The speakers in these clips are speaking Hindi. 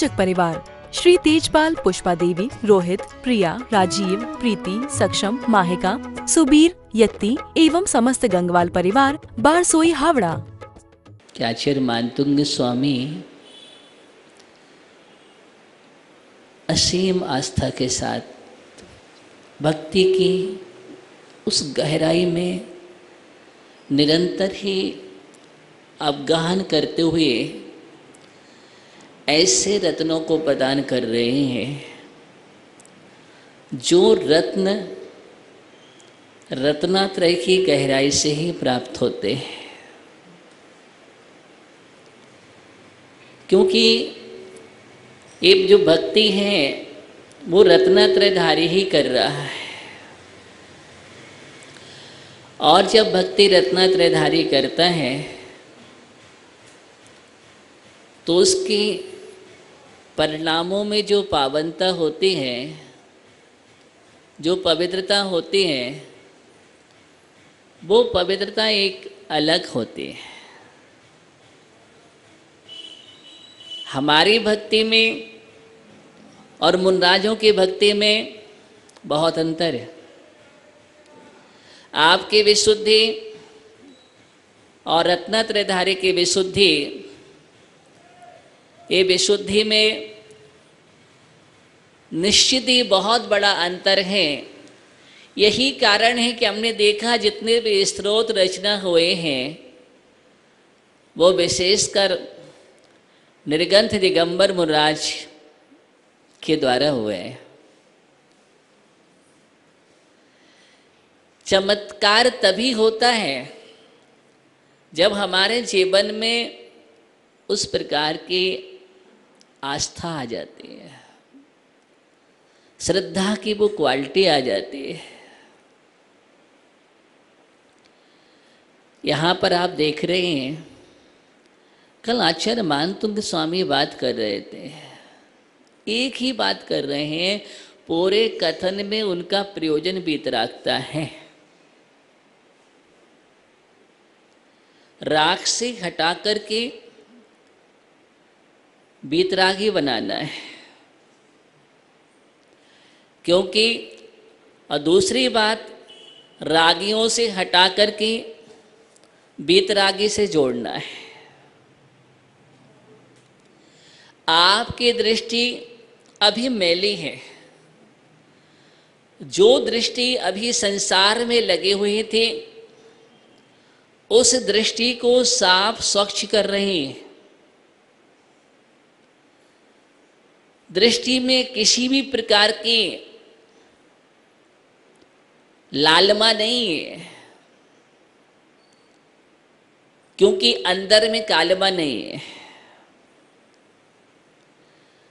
पाचक परिवार श्री तेजपाल, पुष्पा देवी, रोहित, प्रिया, राजीव, प्रीति, सक्षम, माहिका, सुबीर, यत्ती एवं समस्त गंगवाल परिवार, बारसोई, हावड़ा। आचार्य मानतुंग स्वामी असीम आस्था के साथ भक्ति की उस गहराई में निरंतर ही अवगाहन करते हुए ऐसे रत्नों को प्रदान कर रहे हैं जो रत्न रत्नात्रय की गहराई से ही प्राप्त होते हैं। क्योंकि ये जो भक्ति है वो रत्नात्रयधारी ही कर रहा है, और जब भक्ति रत्नात्रयधारी करता है तो उसके परिणामों में जो पावनता होती है, जो पवित्रता होती है, वो पवित्रता एक अलग होती है। हमारी भक्ति में और मुनराजों की भक्ति में बहुत अंतर है। आपकी विशुद्धि और रत्नात्रयधारी की विशुद्धि, ये विशुद्धि में निश्चित ही बहुत बड़ा अंतर है। यही कारण है कि हमने देखा जितने भी स्तोत्र रचना हुए हैं वो विशेषकर निर्गंथ दिगंबर मुनराज के द्वारा हुए हैं। चमत्कार तभी होता है जब हमारे जीवन में उस प्रकार की आस्था आ जाती है, श्रद्धा की वो क्वालिटी आ जाती है। यहाँ पर आप देख रहे हैं, कल आचार्य मानतुंग स्वामी बात कर रहे थे, एक ही बात कर रहे हैं, पूरे कथन में उनका प्रयोजन वीतरागता है। राग से हटा करके वीतरागी बनाना है। क्योंकि और दूसरी बात, रागियों से हटा करके वीतरागी से जोड़ना है। आपकी दृष्टि अभी मैली है, जो दृष्टि अभी संसार में लगी हुई थी उस दृष्टि को साफ स्वच्छ कर रही है। दृष्टि में किसी भी प्रकार की लालमा नहीं है, क्योंकि अंदर में कालमा नहीं है।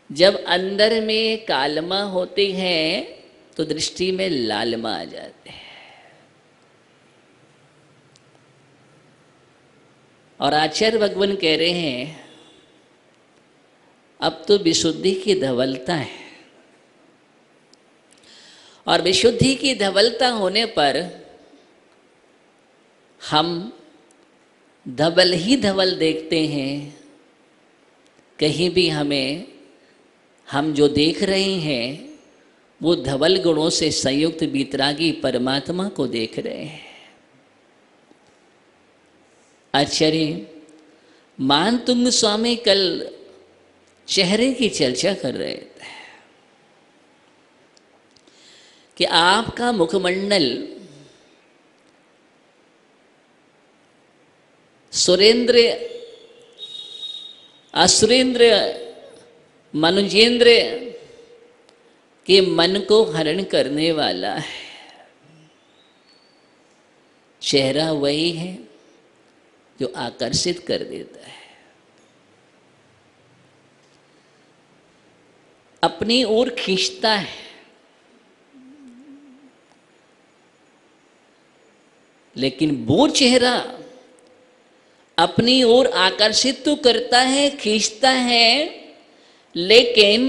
जब अंदर में कालमा होती है तो दृष्टि में लालमा आ जाते हैं। और आचार्य भगवान कह रहे हैं अब तो विशुद्धि की धवलता है, और विशुद्धि की धवलता होने पर हम धवल ही धवल देखते हैं। कहीं भी हम जो देख रहे हैं वो धवल गुणों से संयुक्त वीतरागी परमात्मा को देख रहे हैं। आचार्य मानतुंग स्वामी कल चेहरे की चर्चा कर रहे थे कि आपका मुखमंडल सुरेंद्र, असुरेंद्र, मनुजेंद्र के मन को हरण करने वाला है। चेहरा वही है जो आकर्षित कर देता है, अपनी ओर खींचता है। लेकिन वो चेहरा अपनी ओर आकर्षित तो करता है, खींचता है, लेकिन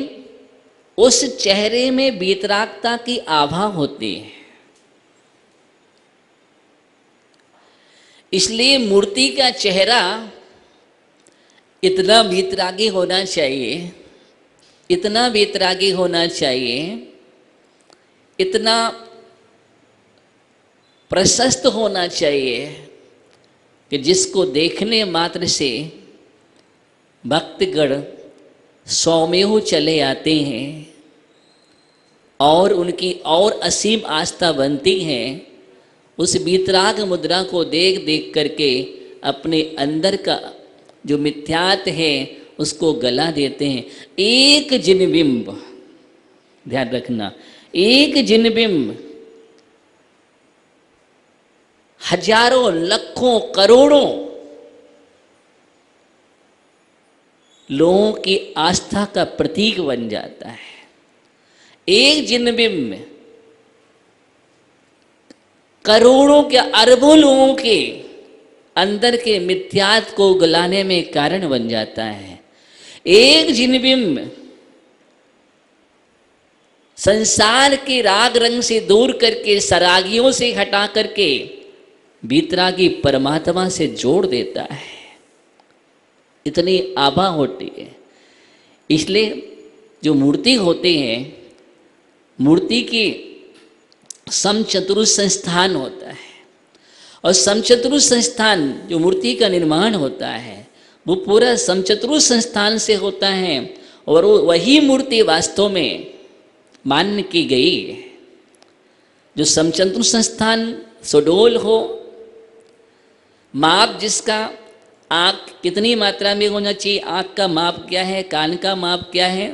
उस चेहरे में वीतरागता की आभा होती है। इसलिए मूर्ति का चेहरा इतना वीतरागी होना चाहिए इतना बेतरागी होना चाहिए, इतना प्रशस्त होना चाहिए कि जिसको देखने मात्र से भक्तगण सौम्य चले आते हैं और उनकी और असीम आस्था बनती है। उस बीतराग मुद्रा को देख देख करके अपने अंदर का जो मिथ्यात है उसको गला देते हैं। एक जिनबिंब, ध्यान रखना, एक जिनबिंब हजारों लाखों करोड़ों लोगों की आस्था का प्रतीक बन जाता है। एक जिनबिंब में करोड़ों के अरबों लोगों के अंदर के मिथ्यात को गलाने में कारण बन जाता है। एक जिनबिंब संसार के राग रंग से दूर करके, सरागियों से हटा करके बीतरागी परमात्मा से जोड़ देता है। इतनी आभा होती है। इसलिए जो मूर्ति होते हैं, मूर्ति की समचतुर्भुज संस्थान होता है, और समचतुर्भुज संस्थान जो मूर्ति का निर्माण होता है वो पूरा समचतुर्भुज संस्थान से होता है। और वही मूर्ति वास्तव में मान्य की गई है। जो समचतुर्भुज संस्थान सुडोल हो, माप जिसका आँख कितनी मात्रा में होना चाहिए, आँख का माप क्या है, कान का माप क्या है,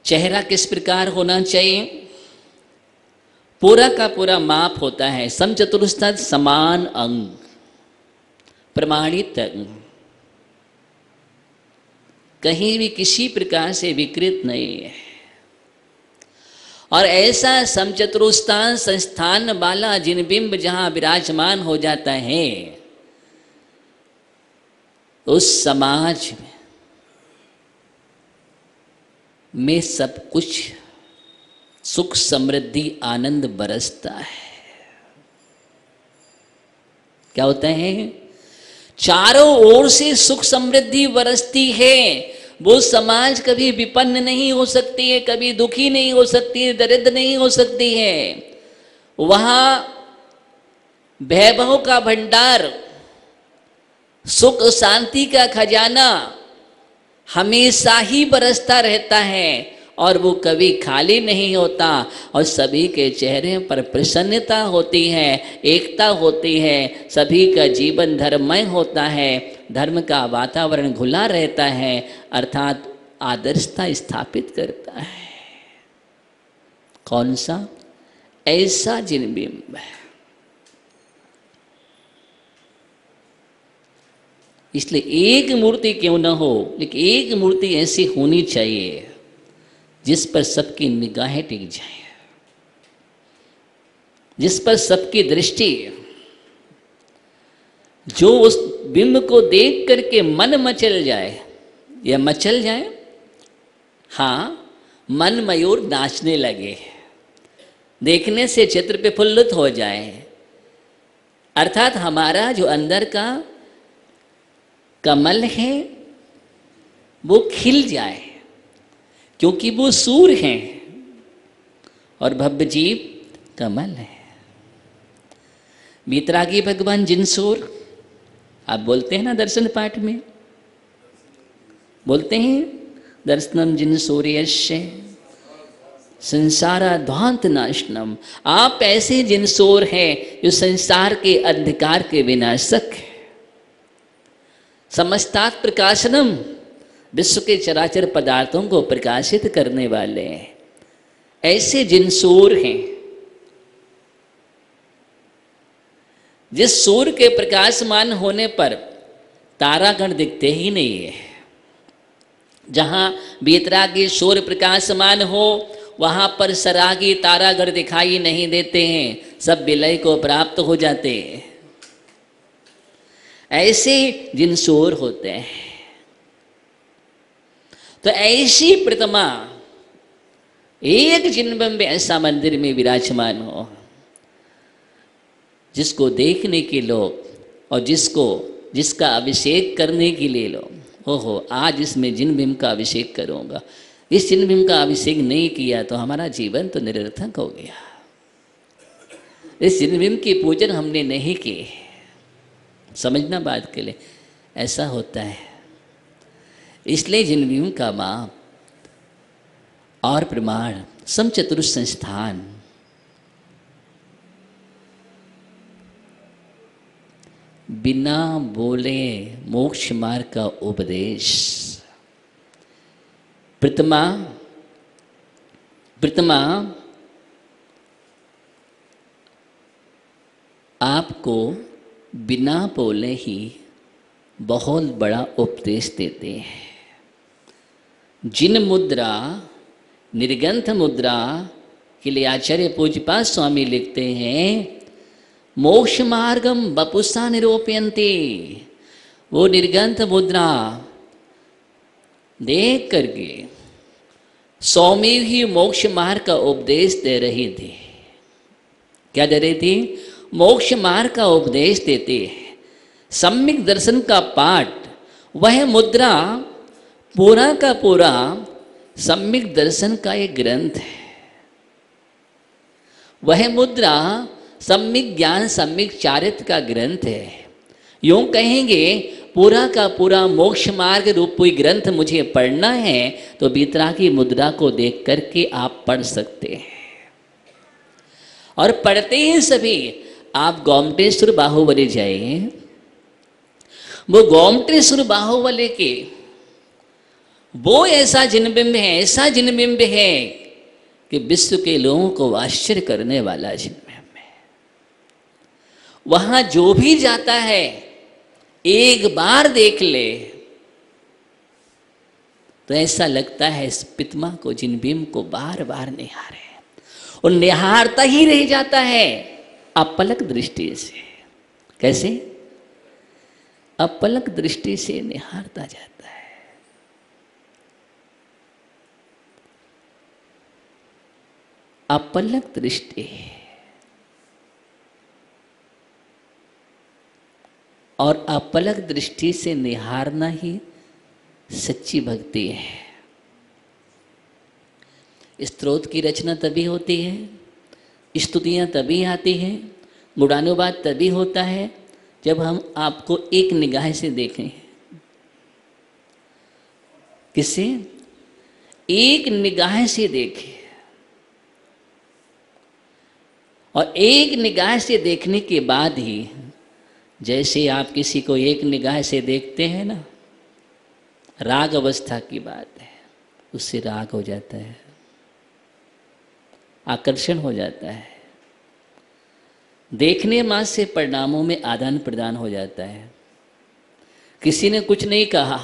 चेहरा किस प्रकार होना चाहिए, पूरा का पूरा माप होता है। समचतुर्भुज समान अंग, प्रमाणित अंग, कहीं भी किसी प्रकार से विकृत नहीं है। और ऐसा समचतुर्भुज संस्थान वाला जिनबिंब जहां विराजमान हो जाता है, उस समाज में सब कुछ सुख समृद्धि आनंद बरसता है। क्या होता है? चारों ओर से सुख समृद्धि बरसती है। वो समाज कभी विपन्न नहीं हो सकती है, कभी दुखी नहीं हो सकती है, दरिद्र नहीं हो सकती है। वहां वैभव का भंडार, सुख शांति का खजाना हमेशा ही बरसता रहता है और वो कभी खाली नहीं होता। और सभी के चेहरे पर प्रसन्नता होती है, एकता होती है, सभी का जीवन धर्ममय होता है, धर्म का वातावरण घुला रहता है, अर्थात आदर्शता स्थापित करता है। कौन सा? ऐसा जिनबिंब है। इसलिए एक मूर्ति क्यों ना हो, लेकिन एक मूर्ति ऐसी होनी चाहिए जिस पर सबकी निगाहें टिक जाए, जिस पर सबकी दृष्टि, जो उस बिंब को देख करके मन मचल जाए या मचल जाए, हाँ, मन मयूर नाचने लगे, देखने से चित्र पे फुल्लित हो जाए। अर्थात हमारा जो अंदर का कमल है वो खिल जाए, क्योंकि वो सूर हैं और भव्य जीव कमल है। बीतरागी भगवान जिनसूर, आप बोलते हैं ना दर्शन पाठ में, बोलते हैं दर्शनम जिनसूर्यस्य संसाराध्वांत नाशनम। आप ऐसे जिनसूर हैं जो संसार के अंधकार के विनाशक है। समस्तात प्रकाशनम, विश्व के चराचर पदार्थों को प्रकाशित करने वाले हैं। ऐसे जिनसूर हैं जिस सूर्य के प्रकाशमान होने पर तारागण दिखते ही नहीं है। जहां बीतरागी सूर्य प्रकाशमान हो वहां पर सरागी तारागण दिखाई नहीं देते हैं, सब विलय को प्राप्त हो जाते हैं। ऐसे जिनसूर होते हैं। तो ऐसी प्रतिमा एक जिनबिंब ऐसा मंदिर में विराजमान हो जिसको देखने के लोग और जिसका अभिषेक करने के लिए लोग हो आज इसमें जिन भीम का अभिषेक करूँगा, इस जिन भीम का अभिषेक नहीं किया तो हमारा जीवन तो निरर्थक हो गया। इस जिन भीम की पूजन हमने नहीं की, समझना बात के लिए ऐसा होता है। इसलिए जिन भीम का माप और प्रमाण समचतुर्थ संस्थान बिना बोले मोक्ष मार्ग का उपदेश प्रतिमा आपको बिना बोले ही बहुत बड़ा उपदेश देते हैं। जिन मुद्रा निर्ग्रंथ मुद्रा के लिए आचार्य पूज्यपाद स्वामी लिखते हैं, मोक्ष मार्गम वपुषा निरूपयन्ते। वो निर्ग्रंथ मुद्रा देख करके स्वामी ही मोक्ष मार्ग का उपदेश दे रही थी। क्या दे रही थी? मोक्ष मार्ग का उपदेश देते हैं। सम्यक दर्शन का पाठ, वह मुद्रा पूरा का पूरा सम्यक दर्शन का एक ग्रंथ है। वह मुद्रा सम्यक ज्ञान सम्यक चारित्र का ग्रंथ है। यूं कहेंगे पूरा का पूरा मोक्ष मार्ग रूपी ग्रंथ मुझे पढ़ना है तो वीतरागी मुद्रा को देख करके आप पढ़ सकते हैं। और पढ़ते हैं सभी। आप गोमटेश्वर बाहुबली जाइए, वो गोमटेश्वर बाहुबली के वो ऐसा जिनबिंब है, ऐसा जिनबिंब है कि विश्व के लोगों को आश्चर्य करने वाला जिनबिंब है। वहां जो भी जाता है एक बार देख ले तो ऐसा लगता है इस पितमा को, जिनबिंब को बार बार निहारे, और निहारता ही रह जाता है अपलक दृष्टि से। कैसे? अपलक दृष्टि से निहारता जाता है। अपलक दृष्टि, और अपलक दृष्टि से निहारना ही सच्ची भक्ति है। स्तोत्र की रचना तभी होती है, स्तुतियाँ तभी आती हैं, गुणानुवाद तभी होता है जब हम आपको एक निगाह से देखें। किससे? एक निगाह से देखें। और एक निगाह से देखने के बाद ही, जैसे आप किसी को एक निगाह से देखते हैं ना, राग अवस्था की बात है, उससे राग हो जाता है, आकर्षण हो जाता है। देखने मात्र से परिणामों में आदान प्रदान हो जाता है। किसी ने कुछ नहीं कहा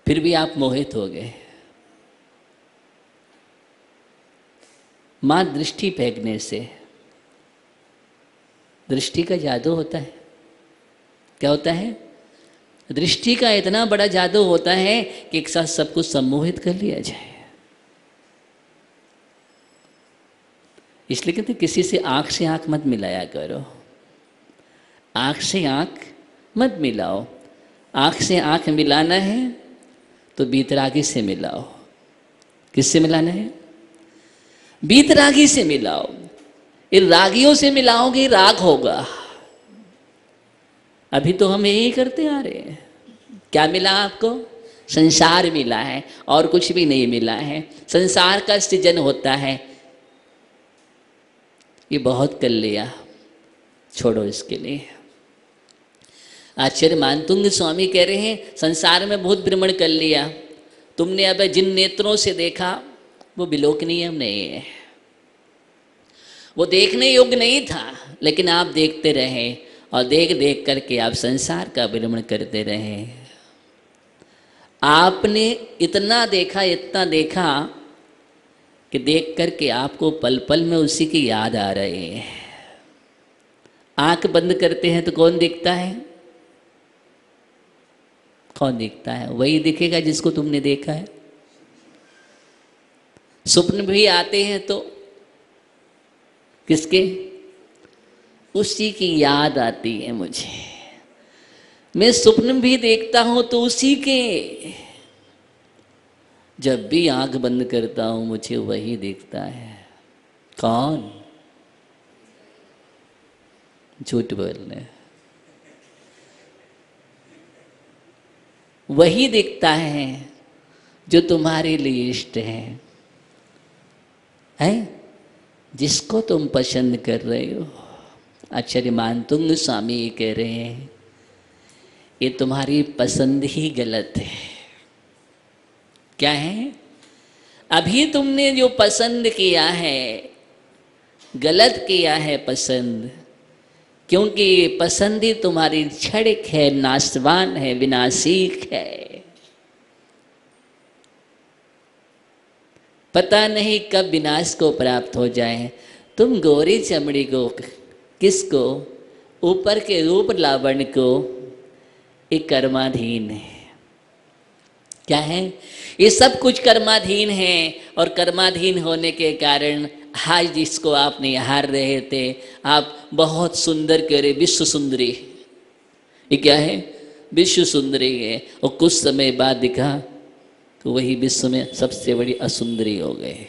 फिर भी आप मोहित हो गए। मां दृष्टि फेंकने से, दृष्टि का जादू होता है। क्या होता है? दृष्टि का इतना बड़ा जादू होता है कि एक साथ सब कुछ सम्मोहित कर लिया जाए। इसलिए कहते किसी से आंख मत मिलाया करो। आंख से आंख मत मिलाओ। आंख से आंख मिलाना है तो बीतरागी से मिलाओ। किससे मिलाना है? बीतरागी से मिलाओ। इन रागियों से मिलाओगे राग होगा। अभी तो हम यही करते आ रहे हैं। क्या मिला आपको? संसार मिला है और कुछ भी नहीं मिला है। संसार का सृजन होता है। ये बहुत कर लिया, छोड़ो इसके लिए। आचार्य मानतुंग स्वामी कह रहे हैं संसार में बहुत भ्रमण कर लिया तुमने, अब जिन नेत्रों से देखा वो विलोकनीय नहीं है, वो देखने योग्य नहीं था, लेकिन आप देखते रहे और देख देख करके आप संसार का भ्रमण करते रहे। आपने इतना देखा, इतना देखा कि देख करके आपको पल पल में उसी की याद आ रही है। आंख बंद करते हैं तो कौन दिखता है? कौन दिखता है? वही दिखेगा जिसको तुमने देखा है। स्वप्न भी आते हैं तो किसके? उसी की याद आती है मुझे। मैं स्वप्न भी देखता हूं तो उसी के, जब भी आंख बंद करता हूं मुझे वही दिखता है। कौन? झूठ बोलने, वही दिखता है जो तुम्हारे लिए इष्ट है जिसको तुम पसंद कर रहे हो। आचार्य मानतुंग स्वामी ये कह रहे हैं ये तुम्हारी पसंद ही गलत है। क्या है? अभी तुमने जो पसंद किया है गलत किया है पसंद, क्योंकि ये पसंद ही तुम्हारी क्षणिक है, नाशवान है, विनाशिक है। पता नहीं कब विनाश को प्राप्त हो जाए। तुम गोरी चमड़ी को, किसको? ऊपर के रूप लावण्य को, एक कर्माधीन है। क्या है? ये सब कुछ कर्माधीन है और कर्माधीन होने के कारण आज जिसको आप निहार रहे थे, आप बहुत सुंदर कह रहे, विश्व सुंदरी। ये क्या है? विश्व सुंदरी है। और कुछ समय बाद दिखा तो वही विश्व में सबसे बड़ी असुंदरी हो गए।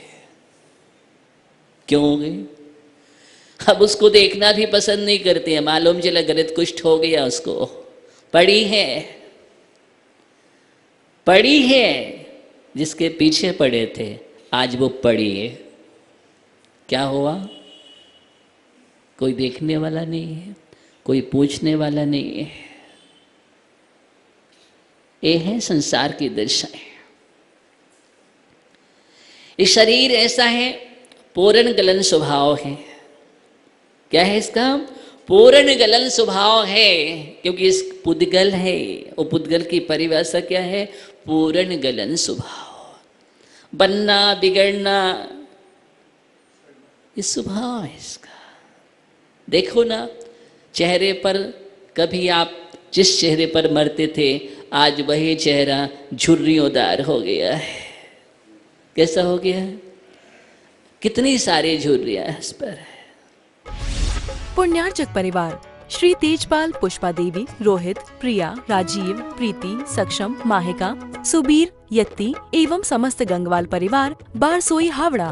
क्यों हो गई? अब उसको देखना भी पसंद नहीं करते हैं। मालूम चला गलत कुष्ठ हो गया उसको। पड़ी है जिसके पीछे पड़े थे, आज वो पड़ी है। क्या हुआ? कोई देखने वाला नहीं है, कोई पूछने वाला नहीं है। ये है संसार की दशाएं। ये शरीर ऐसा है, पूर्ण गलन स्वभाव है। क्या है इसका? पूर्ण गलन स्वभाव है, क्योंकि इस पुद्गल है। वो पुद्गल की परिभाषा क्या है? पूर्ण गलन स्वभाव। बनना बिगड़ना ये स्वभाव है इसका। देखो ना, चेहरे पर कभी आप जिस चेहरे पर मरते थे, आज वही चेहरा झुर्रियोंदार हो गया है। कैसा हो गया है? कितनी सारी झुर्रियां इस पर है। पुण्यार्चक परिवार श्री तेजपाल, पुष्पा देवी, रोहित, प्रिया, राजीव, प्रीति, सक्षम, माहिका, सुबीर, यत्ती एवं समस्त गंगवाल परिवार, बारसोई, हावड़ा।